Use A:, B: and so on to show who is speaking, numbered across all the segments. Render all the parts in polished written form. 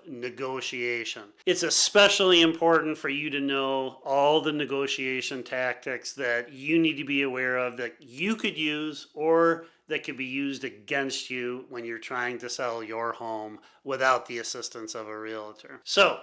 A: negotiation. It's especially important for you to know all the negotiation tactics that you need to be aware of that you could use or that could be used against you when you're trying to sell your home without the assistance of a realtor. So,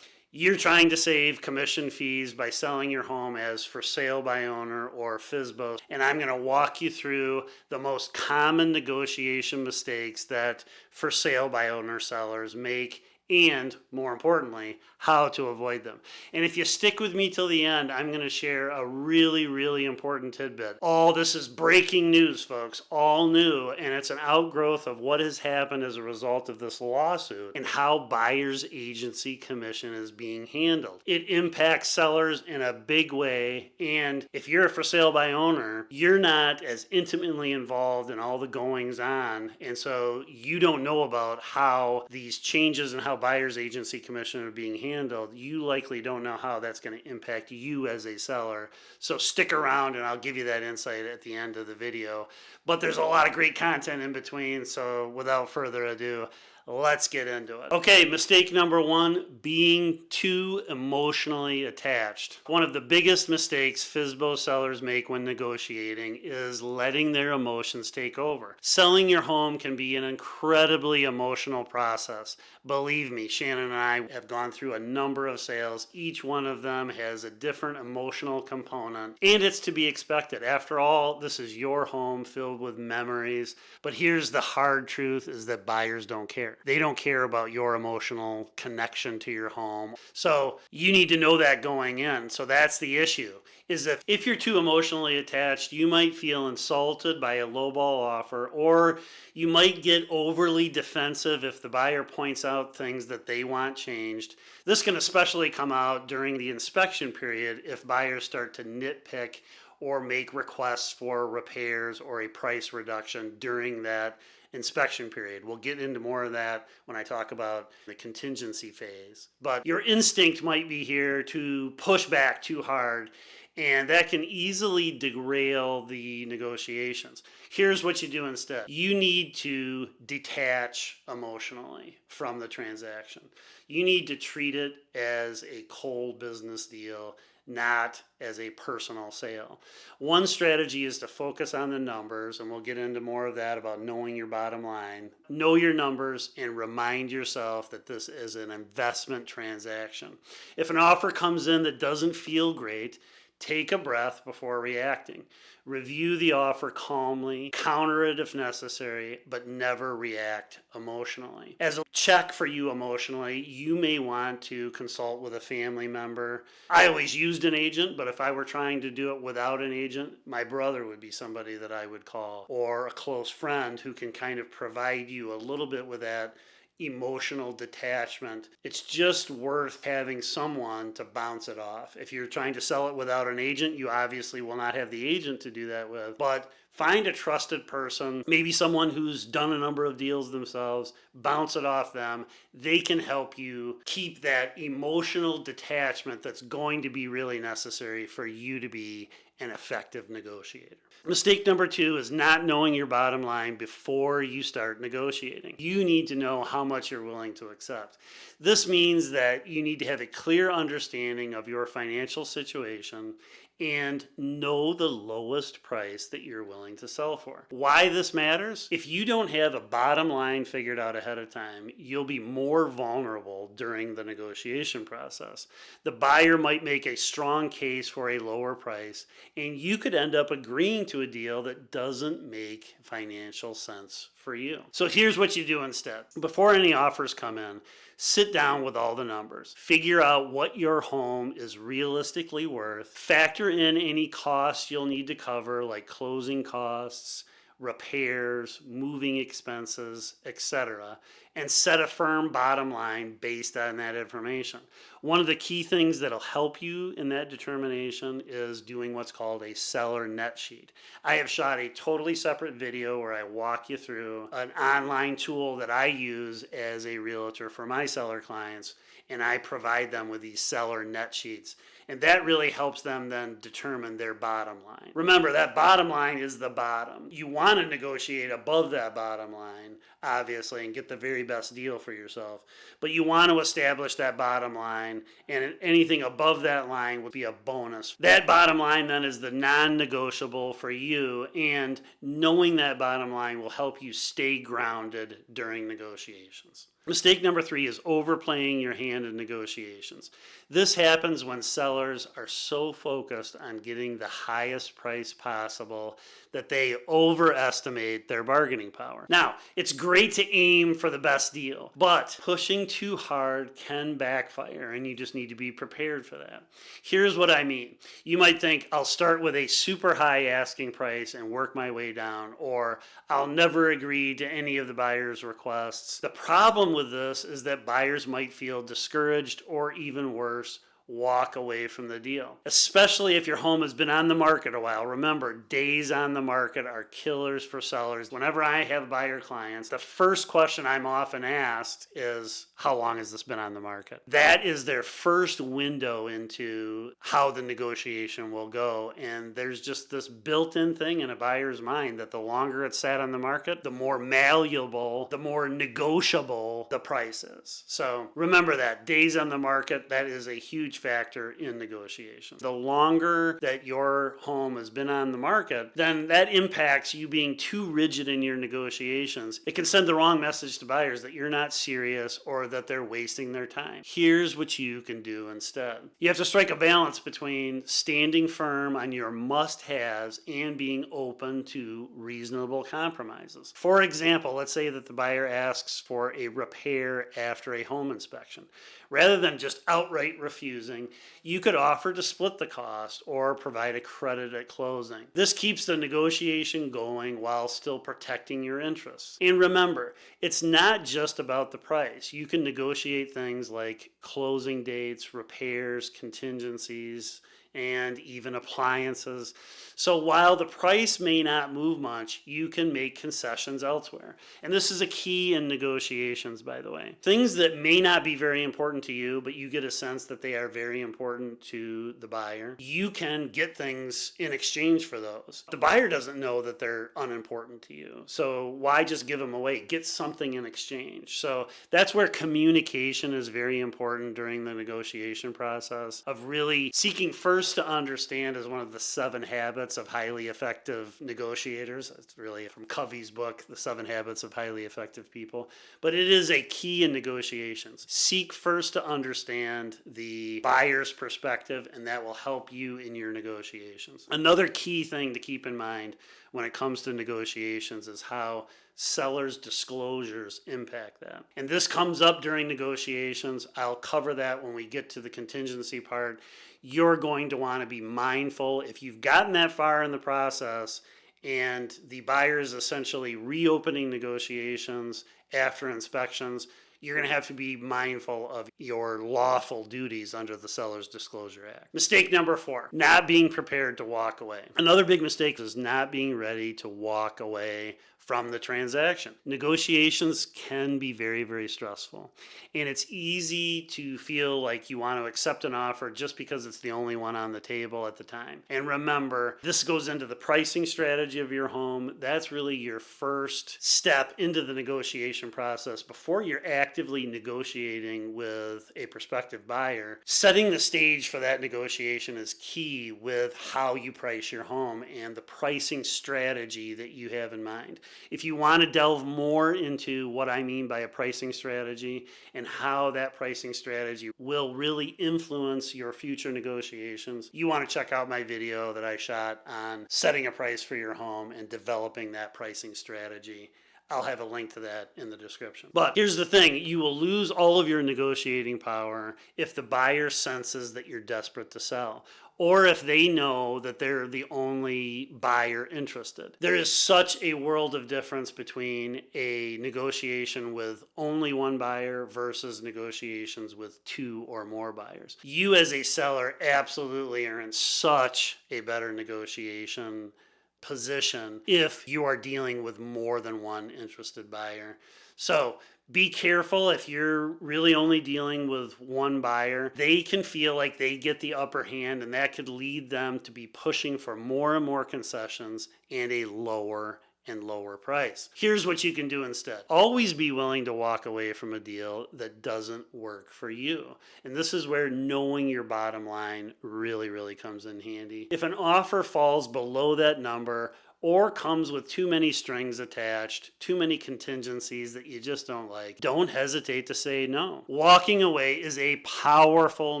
A: you're trying to save commission fees by selling your home as for sale by owner or FSBO. And I'm going to walk you through the most common negotiation mistakes that for sale by owner sellers make, and more importantly, how to avoid them. And if you stick with me till the end, I'm going to share a really, really important tidbit. All this is breaking news, folks, all new, and it's an outgrowth of what has happened as a result of this lawsuit and how buyer's agency commission is being handled. It impacts sellers in a big way, and if you're a for sale by owner, you're not as intimately involved in all the goings on, and so you don't know about how these changes and how buyer's agency commission are being handled. You likely don't know how that's going to impact you as a seller. So stick around and I'll give you that insight at the end of the video. But there's a lot of great content in between, so without further ado, let's get into it. Okay, mistake number one, being too emotionally attached. One of the biggest mistakes FSBO sellers make when negotiating is letting their emotions take over. Selling your home can be an incredibly emotional process. Believe me, Shannon and I have gone through a number of sales. Each one of them has a different emotional component, and it's to be expected. After all, this is your home filled with memories. But here's the hard truth is that buyers don't care. They don't care about your emotional connection to your home. So you need to know that going in. So that's the issue, is that if you're too emotionally attached, you might feel insulted by a lowball offer, or you might get overly defensive if the buyer points out things that they want changed. This can especially come out during the inspection period if buyers start to nitpick or make requests for repairs or a price reduction during that inspection period. We'll get into more of that when I talk about the contingency phase. But your instinct might be here to push back too hard, and that can easily derail the negotiations. Here's what you do instead. You need to detach emotionally from the transaction. You need to treat it as a cold business deal, not as a personal sale. One strategy is to focus on the numbers, and we'll get into more of that about knowing your bottom line. Know your numbers and remind yourself that this is an investment transaction. If an offer comes in that doesn't feel great, take a breath before reacting. Review the offer calmly, counter it if necessary, but never react emotionally. As a check for you emotionally, you may want to consult with a family member. I always used an agent, but if I were trying to do it without an agent, my brother would be somebody that I would call, or a close friend who can kind of provide you a little bit with that emotional detachment. It's just worth having someone to bounce it off. If you're trying to sell it without an agent, you obviously will not have the agent to do that with, but find a trusted person, maybe someone who's done a number of deals themselves, bounce it off them. They can help you keep that emotional detachment that's going to be really necessary for you to be an effective negotiator. Mistake number two is not knowing your bottom line before you start negotiating. You need to know how much you're willing to accept. This means that you need to have a clear understanding of your financial situation and know the lowest price that you're willing to sell for. Why this matters? If you don't have a bottom line figured out ahead of time, you'll be more vulnerable during the negotiation process. The buyer might make a strong case for a lower price, and you could end up agreeing to a deal that doesn't make financial sense for you. So here's what you do instead. Before any offers come in, sit down with all the numbers. Figure out what your home is realistically worth. Factor in any costs you'll need to cover, like closing costs, repairs, moving expenses, etc., and set a firm bottom line based on that information. One of the key things that'll help you in that determination is doing what's called a seller net sheet. I have shot a totally separate video where I walk you through an online tool that I use as a realtor for my seller clients, and I provide them with these seller net sheets. And that really helps them then determine their bottom line. Remember, that bottom line is the bottom. You want to negotiate above that bottom line, obviously, and get the very very best deal for yourself. But you want to establish that bottom line, and anything above that line would be a bonus. That bottom line then is the non-negotiable for you, and knowing that bottom line will help you stay grounded during negotiations. Mistake number 3 is overplaying your hand in negotiations. This happens when sellers are so focused on getting the highest price possible that they overestimate their bargaining power. Now, it's great to aim for the best deal, but pushing too hard can backfire, and you just need to be prepared for that. Here's what I mean. You might think, I'll start with a super high asking price and work my way down, or I'll never agree to any of the buyer's requests. The problem with this is that buyers might feel discouraged, or even worse, walk away from the deal. Especially if your home has been on the market a while. Remember, days on the market are killers for sellers. Whenever I have buyer clients, the first question I'm often asked is, how long has this been on the market? That is their first window into how the negotiation will go. And there's just this built-in thing in a buyer's mind that the longer it's sat on the market, the more malleable, the more negotiable the price is. So remember that, days on the market, that is a huge factor in negotiations. The longer that your home has been on the market, then that impacts you being too rigid in your negotiations. It can send the wrong message to buyers that you're not serious or that they're wasting their time. Here's what you can do instead. You have to strike a balance between standing firm on your must-haves and being open to reasonable compromises. For example, let's say that the buyer asks for a repair after a home inspection. Rather than just outright refusing, you could offer to split the cost or provide a credit at closing. This keeps the negotiation going while still protecting your interests. And remember, it's not just about the price. You can negotiate things like closing dates, repairs, contingencies, and even appliances. So while the price may not move much, you can make concessions elsewhere. And this is a key in negotiations, by the way. Things that may not be very important to you, but you get a sense that they are very important to the buyer, you can get things in exchange for those. The buyer doesn't know that they're unimportant to you. So why just give them away? Get something in exchange. So that's where communication is very important during the negotiation process, of really seeking first to understand as one of the 7 habits of highly effective negotiators. It's really from Covey's book, The 7 Habits of Highly Effective People. But it is a key in negotiations. Seek first to understand the buyer's perspective, and that will help you in your negotiations. Another key thing to keep in mind when it comes to negotiations is how sellers' disclosures impact that. And this comes up during negotiations. I'll cover that when we get to the contingency part. You're going to want to be mindful if you've gotten that far in the process and the buyer is essentially reopening negotiations after inspections. You're going to have to be mindful of your lawful duties under the Seller's Disclosure Act. Mistake number 4, not being prepared to walk away. Another big mistake is not being ready to walk away from the transaction. Negotiations can be very, very stressful. And it's easy to feel like you want to accept an offer just because it's the only one on the table at the time. And remember, this goes into the pricing strategy of your home. That's really your first step into the negotiation process before you're actively negotiating with a prospective buyer. Setting the stage for that negotiation is key with how you price your home and the pricing strategy that you have in mind. If you want to delve more into what I mean by a pricing strategy and how that pricing strategy will really influence your future negotiations, you want to check out my video that I shot on setting a price for your home and developing that pricing strategy. I'll have a link to that in the description. But here's the thing, you will lose all of your negotiating power if the buyer senses that you're desperate to sell, or if they know that they're the only buyer interested. There is such a world of difference between a negotiation with only one buyer versus negotiations with 2 or more buyers. You as a seller absolutely are in such a better negotiation position if you are dealing with more than one interested buyer. So be careful if you're really only dealing with one buyer. They can feel like they get the upper hand, and that could lead them to be pushing for more and more concessions and a lower and lower price. Here's what you can do instead. Always be willing to walk away from a deal that doesn't work for you. And this is where knowing your bottom line really comes in handy. If an offer falls below that number, or comes with too many strings attached, too many contingencies that you just don't like, don't hesitate to say no. Walking away is a powerful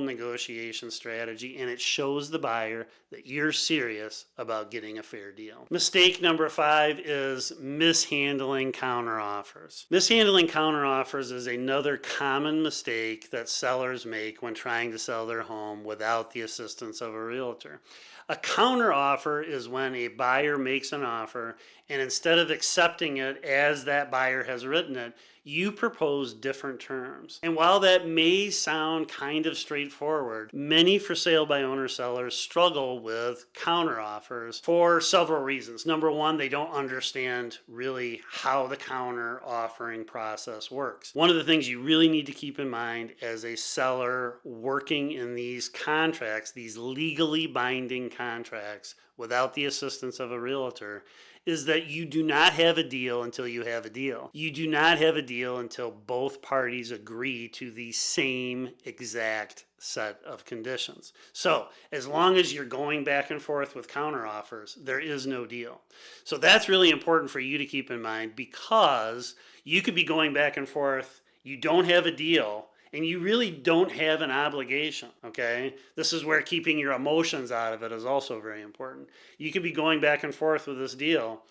A: negotiation strategy, and it shows the buyer that you're serious about getting a fair deal. Mistake number 5 is mishandling counteroffers. Mishandling counteroffers is another common mistake that sellers make when trying to sell their home without the assistance of a realtor. A counteroffer is when a buyer makes an offer, and instead of accepting it as that buyer has written it, you propose different terms. And while that may sound kind of straightforward, many for sale by owner sellers struggle with counteroffers for several reasons. Number one, they don't understand really how the counter offering process works. One of the things you really need to keep in mind as a seller working in these contracts, these legally binding contracts without the assistance of a realtor, is that you do not have a deal until you have a deal. You do not have a deal until both parties agree to the same exact set of conditions. So as long as you're going back and forth with counteroffers, there is no deal. So that's really important for you to keep in mind, because you could be going back and forth, you don't have a deal, and you really don't have an obligation, okay? This is where keeping your emotions out of it is also very important. You could be going back and forth with this deal,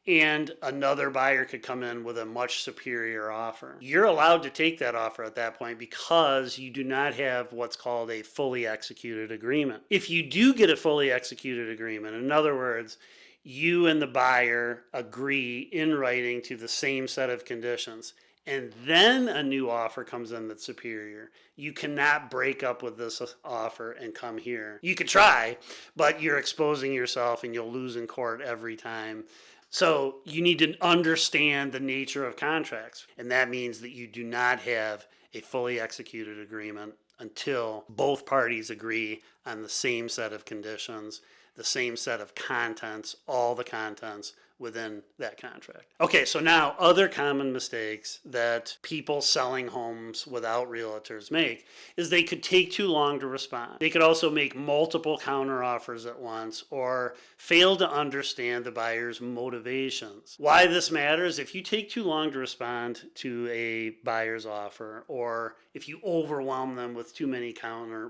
A: and another buyer could come in with a much superior offer. You're allowed to take that offer at that point because you do not have what's called a fully executed agreement. If you do get a fully executed agreement, in other words, you and the buyer agree in writing to the same set of conditions, and then a new offer comes in that's superior, you cannot break up with this offer and come here. You could try, but you're exposing yourself and you'll lose in court every time. So you need to understand the nature of contracts, and that means that you do not have a fully executed agreement until both parties agree on the same set of conditions, the same set of contents, all the contents within that contract. Okay, so now other common mistakes that people selling homes without realtors make is they could take too long to respond. They could also make multiple counteroffers at once, or fail to understand the buyer's motivations. Why this matters: if you take too long to respond to a buyer's offer, or if you overwhelm them with too many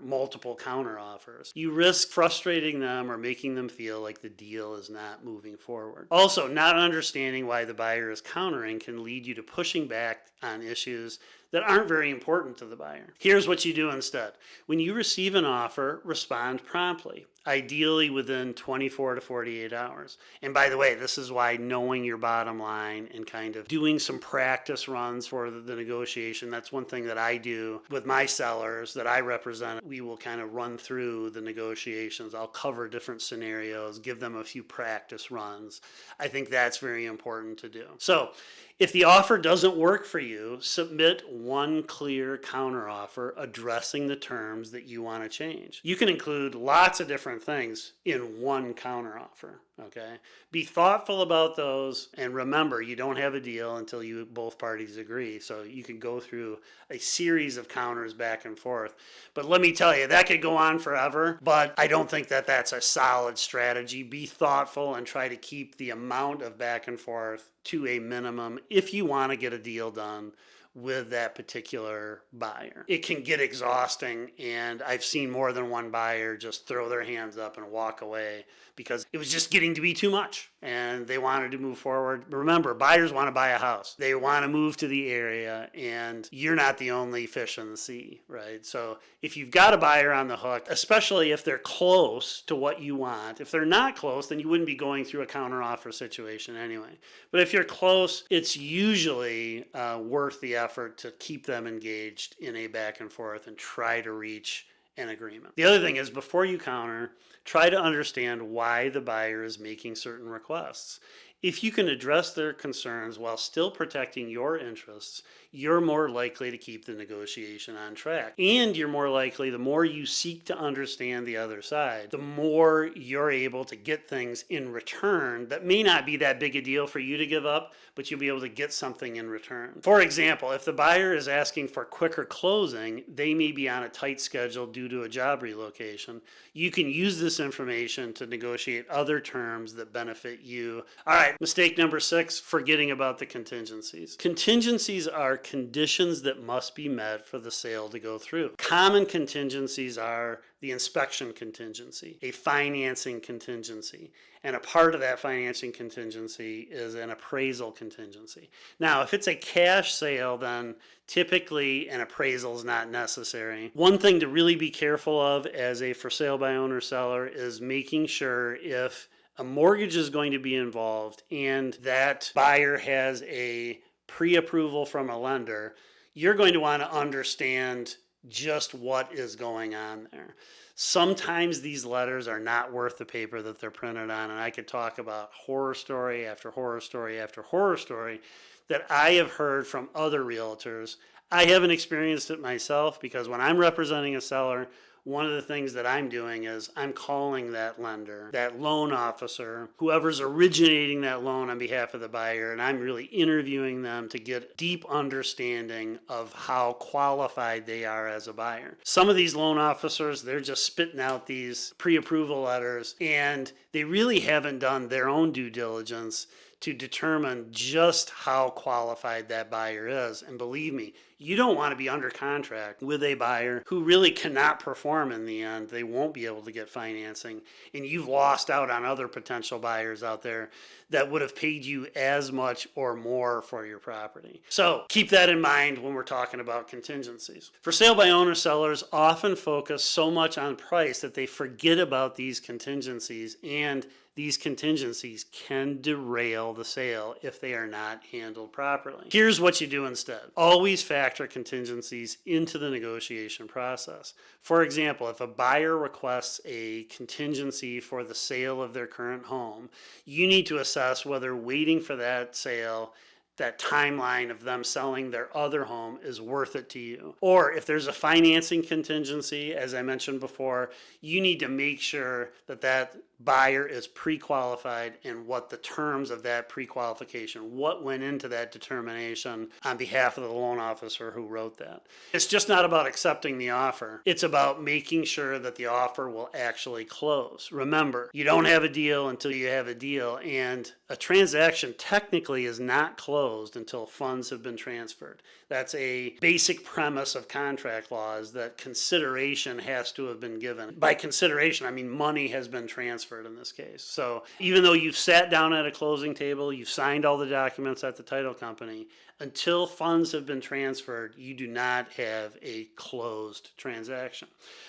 A: multiple counteroffers, you risk frustrating them or making them feel like the deal is not moving forward. Also, not understanding why the buyer is countering can lead you to pushing back on issues that aren't very important to the buyer. Here's what you do instead. When you receive an offer, respond promptly, ideally within 24 to 48 hours. And by the way, this is why knowing your bottom line and kind of doing some practice runs for the negotiation, that's one thing that I do with my sellers that I represent. We will kind of run through the negotiations. I'll cover different scenarios, give them a few practice runs. I think that's very important to do. So if the offer doesn't work for you, submit one clear counteroffer addressing the terms that you want to change. You can include lots of different things in one counteroffer, okay? Be thoughtful about those, and remember, you don't have a deal until both parties agree. So you can go through a series of counters back and forth. But let me tell you, that could go on forever, but I don't think that that's a solid strategy. Be thoughtful and try to keep the amount of back and forth to a minimum if you want to get a deal done with that particular buyer. It can get exhausting, and I've seen more than one buyer just throw their hands up and walk away because it was just getting to be too much and they wanted to move forward. Remember, buyers want to buy a house. They want to move to the area, and you're not the only fish in the sea, right? So if you've got a buyer on the hook, especially if they're close to what you want, if they're not close, then you wouldn't be going through a counteroffer situation anyway. But if you're close, it's usually worth the effort to keep them engaged in a back and forth and try to reach an agreement. The other thing is, before you counter, try to understand why the buyer is making certain requests. If you can address their concerns while still protecting your interests, you're more likely to keep the negotiation on track. And you're more likely, the more you seek to understand the other side, the more you're able to get things in return that may not be that big a deal for you to give up, but you'll be able to get something in return. For example, if the buyer is asking for quicker closing, they may be on a tight schedule due to a job relocation. You can use this information to negotiate other terms that benefit you. All right, mistake number 6, forgetting about the contingencies. Contingencies are conditions that must be met for the sale to go through. Common contingencies are the inspection contingency, a financing contingency, and a part of that financing contingency is an appraisal contingency. Now, if it's a cash sale, then typically an appraisal is not necessary. One thing to really be careful of as a for sale by owner seller is making sure if a mortgage is going to be involved and that buyer has a pre-approval from a lender, you're going to want to understand just what is going on there. Sometimes these letters are not worth the paper that they're printed on, and I could talk about horror story after horror story after horror story that I have heard from other realtors. I haven't experienced it myself because when I'm representing a seller, one of the things that I'm doing is I'm calling that lender, that loan officer, whoever's originating that loan on behalf of the buyer, and I'm really interviewing them to get deep understanding of how qualified they are as a buyer. Some of these loan officers, they're just spitting out these pre-approval letters, and they really haven't done their own due diligence to determine just how qualified that buyer is. And believe me, you don't want to be under contract with a buyer who really cannot perform in the end. They won't be able to get financing, and you've lost out on other potential buyers out there that would have paid you as much or more for your property. So keep that in mind when we're talking about contingencies. For sale by owner sellers often focus so much on price that they forget about these contingencies, and these contingencies can derail the sale if they are not handled properly. Here's what you do instead. Always factor contingencies into the negotiation process. For example, if a buyer requests a contingency for the sale of their current home, you need to assess whether waiting for that sale, that timeline of them selling their other home, is worth it to you. Or if there's a financing contingency, as I mentioned before, you need to make sure that that buyer is pre-qualified and what the terms of that pre-qualification, what went into that determination on behalf of the loan officer who wrote that. It's just not about accepting the offer. It's about making sure that the offer will actually close. Remember, you don't have a deal until you have a deal, and a transaction technically is not closed until funds have been transferred. That's a basic premise of contract law, is that consideration has to have been given. By consideration, I mean money has been transferred in this case. So even though you've sat down at a closing table, you've signed all the documents at the title company, until funds have been transferred, you do not have a closed transaction.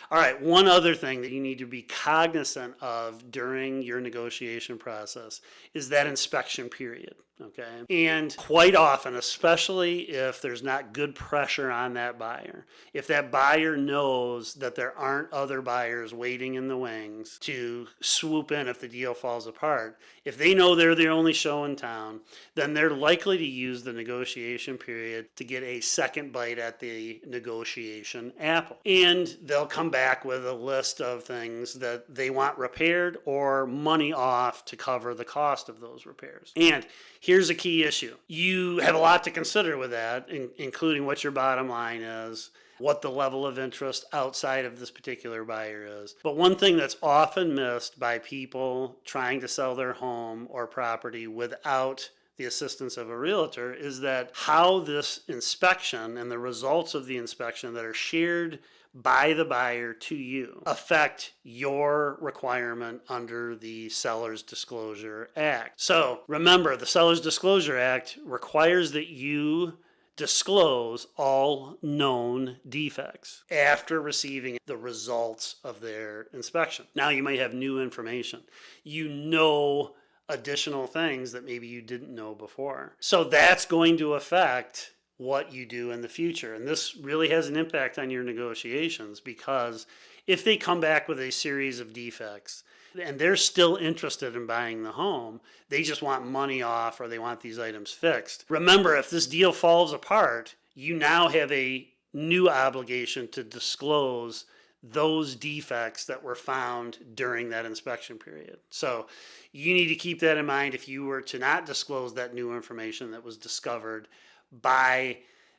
A: All right, one other thing that you need to be cognizant of during your negotiation process is that inspection period. Okay. And quite often, especially if there's not good pressure on that buyer, if that buyer knows that there aren't other buyers waiting in the wings to swoop in if the deal falls apart, if they know they're the only show in town, then they're likely to use the negotiation period to get a second bite at the negotiation apple. And they'll come back with a list of things that they want repaired or money off to cover the cost of those repairs. And here's a key issue. You have a lot to consider with that, including what your bottom line is, what the level of interest outside of this particular buyer is. But one thing that's often missed by people trying to sell their home or property without the assistance of a realtor is that how this inspection and the results of the inspection that are shared by the buyer to you affect your requirement under the Seller's Disclosure Act. So remember, the Seller's Disclosure Act requires that you disclose all known defects after receiving the results of their inspection. Now you might have new information. You know additional things that maybe you didn't know before. So that's going to affect what you do in the future. And this really has an impact on your negotiations, because if they come back with a series of defects and they're still interested in buying the home, they just want money off or they want these items fixed. Remember, if this deal falls apart, you now have a new obligation to disclose those defects that were found during that inspection period. So you need to keep that in mind. If you were to not disclose that new information that was discovered by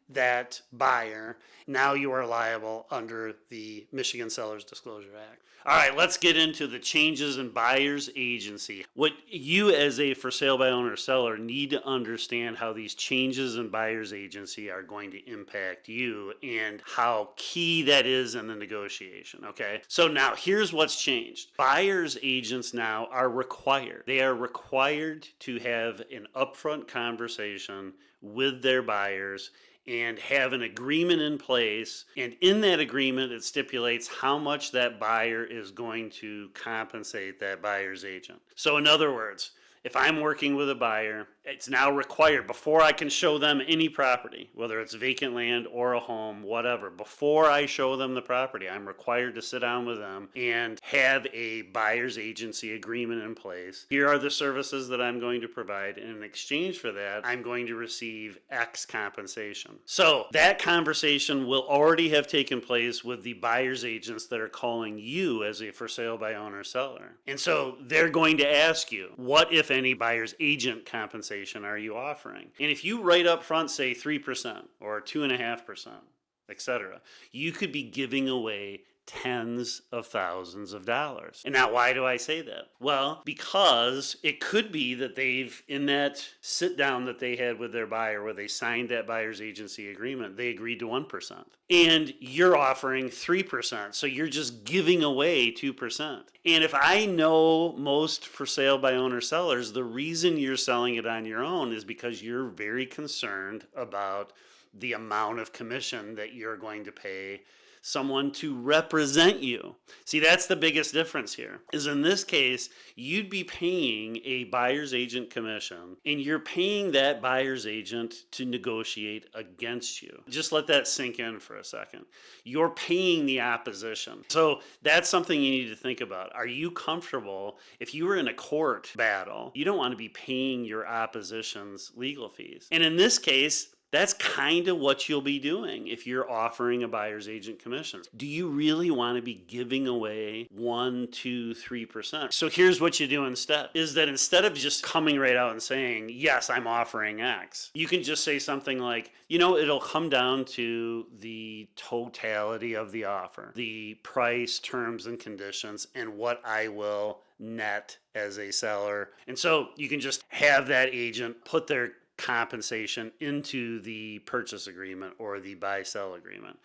A: that buyer, now you are liable under the Michigan Sellers Disclosure Act. All right, let's get into the changes in buyer's agency. What you as a for sale by owner seller need to understand how these changes in buyer's agency are going to impact you and how key that is in the negotiation, okay? So now here's what's changed. Buyer's agents now are required. They are required to have an upfront conversation with their buyers and have an agreement in place. And in that agreement, it stipulates how much that buyer is going to compensate that buyer's agent. So in other words, if I'm working with a buyer, it's now required before I can show them any property, whether it's vacant land or a home, whatever. Before I show them the property, I'm required to sit down with them and have a buyer's agency agreement in place. Here are the services that I'm going to provide, and in exchange for that, I'm going to receive X compensation. So that conversation will already have taken place with the buyer's agents that are calling you as a for sale by owner seller. And so they're going to ask you, what, if any, buyer's agent compensation are you offering? And if you right up front say 3% or 2.5%, etc., you could be giving away tens of thousands of dollars. And now, why do I say that? Well, because it could be that they've, in that sit down that they had with their buyer where they signed that buyer's agency agreement, they agreed to 1%. And you're offering 3%. So you're just giving away 2%. And if I know most for sale by owner sellers, the reason you're selling it on your own is because you're very concerned about the amount of commission that you're going to pay someone to represent you. See, that's the biggest difference here, is in this case, you'd be paying a buyer's agent commission, and you're paying that buyer's agent to negotiate against you. Just let that sink in for a second. You're paying the opposition. So that's something you need to think about. Are you comfortable, if you were in a court battle, you don't want to be paying your opposition's legal fees. And in this case, that's kind of what you'll be doing if you're offering a buyer's agent commission. Do you really want to be giving away 1, 2, 3%? So here's what you do instead, is that instead of just coming right out and saying, yes, I'm offering X, you can just say something like, it'll come down to the totality of the offer, the price, terms, and conditions, and what I will net as a seller. And so you can just have that agent put their compensation into the purchase agreement or the buy-sell agreement.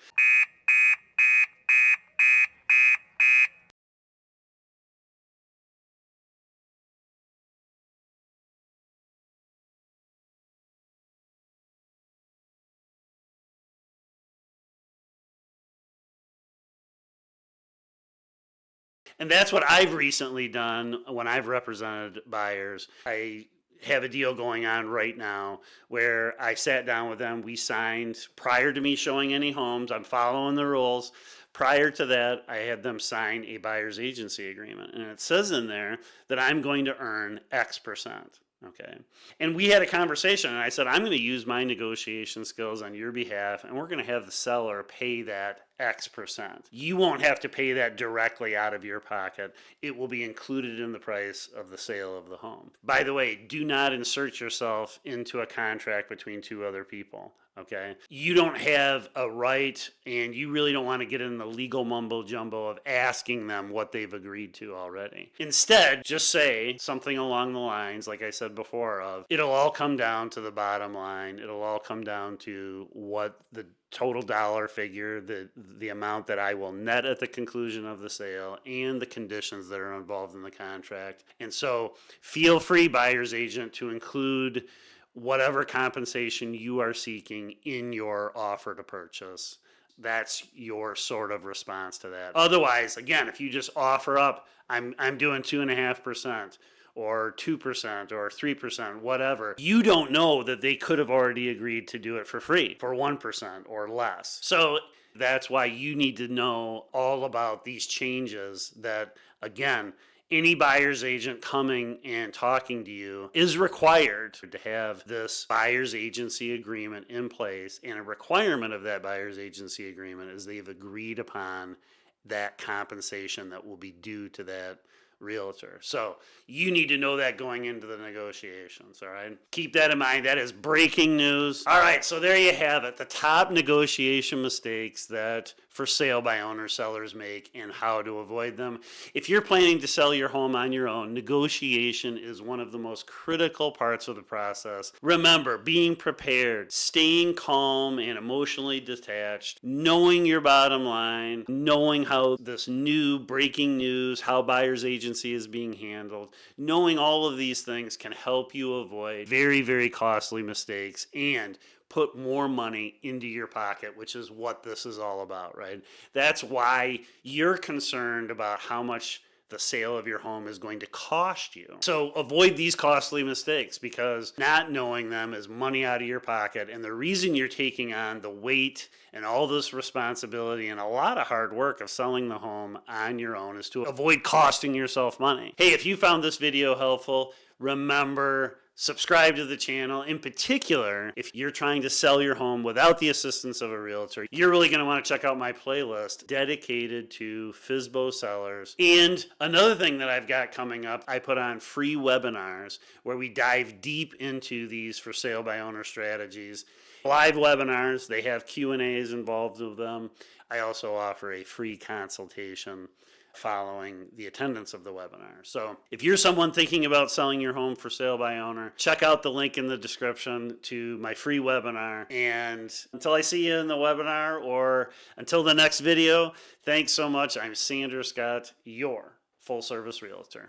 A: And that's what I've recently done when I've represented buyers. I have a deal going on right now where I sat down with them. We signed prior to me showing any homes. I'm following the rules. Prior to that, I had them sign a buyer's agency agreement. And it says in there that I'm going to earn X percent. Okay. And we had a conversation, and I said, I'm going to use my negotiation skills on your behalf, and we're going to have the seller pay that X percent. You won't have to pay that directly out of your pocket. It will be included in the price of the sale of the home. By the way, do not insert yourself into a contract between two other people. Okay. You don't have a right, and you really don't want to get in the legal mumbo jumbo of asking them what they've agreed to already. Instead, just say something along the lines, like I said before, of it'll all come down to the bottom line. It'll all come down to what the total dollar figure, the amount that I will net at the conclusion of the sale, and the conditions that are involved in the contract. And so feel free, buyer's agent, to include whatever compensation you are seeking in your offer to purchase. That's your sort of response to that. Otherwise, again, if you just offer up, I'm doing 2.5%, or 2% or 3%, whatever, you don't know that they could have already agreed to do it for free for 1% or less. So that's why you need to know all about these changes that, again, any buyer's agent coming and talking to you is required to have this buyer's agency agreement in place. And a requirement of that buyer's agency agreement is they've agreed upon that compensation that will be due to that realtor. So you need to know that going into the negotiations, all right? Keep that in mind. That is breaking news. All right, so there you have it. The top negotiation mistakes that for sale by owner sellers make and how to avoid them. If you're planning to sell your home on your own, negotiation is one of the most critical parts of the process. Remember, being prepared, staying calm and emotionally detached, knowing your bottom line, knowing how this new breaking news, how buyer's agency is being handled, knowing all of these things can help you avoid very, very costly mistakes and put more money into your pocket, which is what this is all about, right? That's why you're concerned about how much the sale of your home is going to cost you. So avoid these costly mistakes, because not knowing them is money out of your pocket. And the reason you're taking on the weight and all this responsibility and a lot of hard work of selling the home on your own is to avoid costing yourself money. Hey, if you found this video helpful, remember, subscribe to the channel. In particular, if you're trying to sell your home without the assistance of a realtor, you're really going to want to check out my playlist dedicated to FSBO sellers. And another thing that I've got coming up, I put on free webinars where we dive deep into these for sale by owner strategies. Live webinars, they have Q&As involved with them. I also offer a free consultation following the attendance of the webinar. So if you're someone thinking about selling your home for sale by owner, check out the link in the description to my free webinar. And until I see you in the webinar or until the next video, thanks so much. I'm Sandra Scott, your full service realtor.